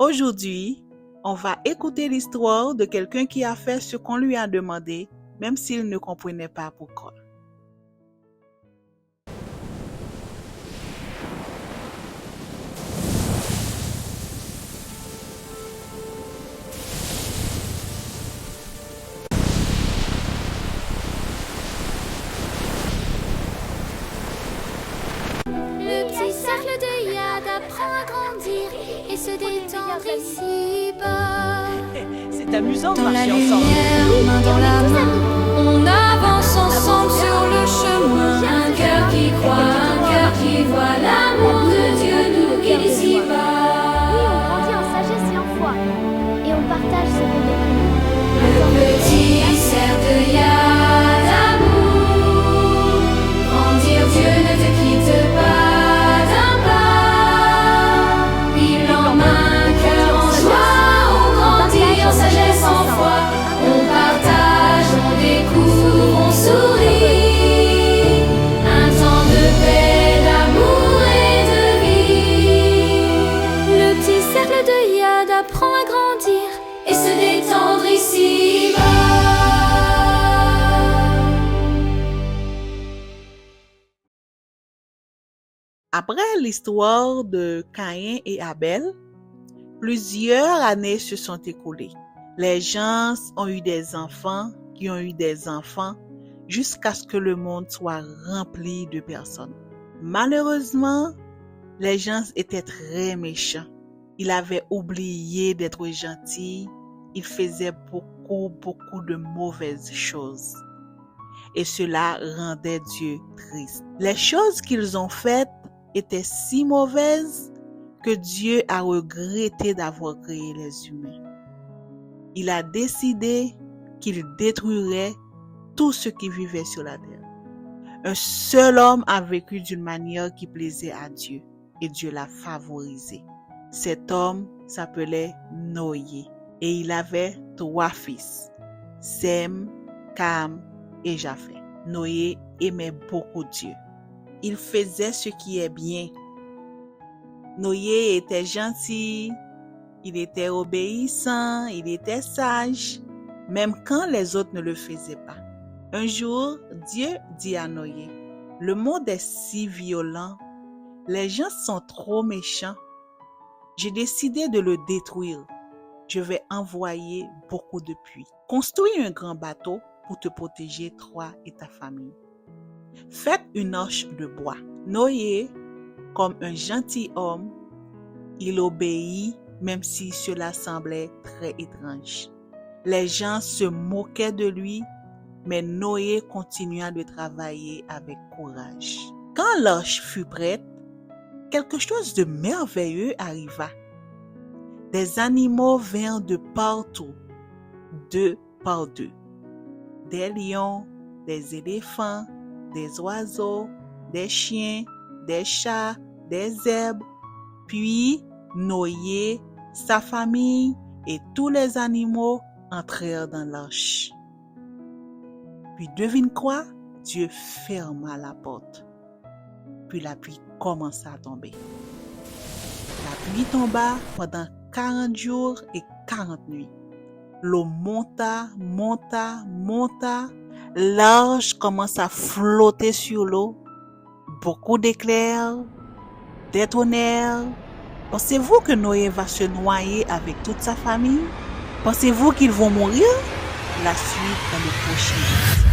Aujourd'hui, on va écouter l'histoire de quelqu'un qui a fait ce qu'on lui a demandé, même s'il ne comprenait pas pourquoi. Le petit cercle de Yad apprend à grandir et se détendre ici-bas. C'est amusant de Dans la marcher ensemble. lumière, main dans la main, on avance ensemble sur le chemin. Un cœur qui croit, un cœur qui voit l'amour de Dieu nous guide ici-bas. Oui, on grandit en sagesse et en foi. Et on partage ce qu'on découvre. Le petit cerf de Yad amour, grandir, Dieu ne te quitte pas d'un pas. Il emmène un cœur en joie, on grandit en sagesse, en foi. On partage, on découvre, on sourit. Un temps de paix, d'amour et de vie. Le petit cercle de Yad apprend à grandir et se détendre ici-bas. Après l'histoire de Caïn et Abel, plusieurs années se sont écoulées. Les gens ont eu des enfants qui ont eu des enfants jusqu'à ce que le monde soit rempli de personnes. Malheureusement, les gens étaient très méchants. Ils avaient oublié d'être gentils. Ils faisaient beaucoup de mauvaises choses. Et cela rendait Dieu triste. Les choses qu'ils ont faites étaient si mauvaises que Dieu a regretté d'avoir créé les humains. Il a décidé qu'il détruirait tout ce qui vivait sur la terre. Un seul homme a vécu d'une manière qui plaisait à Dieu et Dieu l'a favorisé. Cet homme s'appelait Noé et il avait 3 fils, Sem, Cam et Japheth. Noé aimait beaucoup Dieu. Il faisait ce qui est bien. Noé était gentil, il était obéissant, il était sage, même quand les autres ne le faisaient pas. Un jour, Dieu dit à Noé, « Le monde est si violent, les gens sont trop méchants. J'ai décidé de le détruire. Je vais envoyer beaucoup de pluie. Construis un grand bateau pour te protéger, toi et ta famille. Faites une arche de bois. » Noé, comme un gentil homme, il obéit même si cela semblait très étrange. Les gens se moquaient de lui, mais Noé continua de travailler avec courage. Quand l'arche fut prête, quelque chose de merveilleux arriva. Des animaux vinrent de partout, 2 par 2. Des lions, des éléphants, des oiseaux, des chiens, des chats, des zèbres. Puis Noé, sa famille et tous les animaux entrèrent dans l'arche. Puis devine quoi? Dieu ferma la porte. Puis la pluie commença à tomber. La pluie tomba pendant 40 jours et 40 nuits. L'eau monta. L'arche commence à flotter sur l'eau. Beaucoup d'éclairs, des tonnerres. Pensez-vous que Noé va se noyer avec toute sa famille? Pensez-vous qu'ils vont mourir? La suite dans le prochain.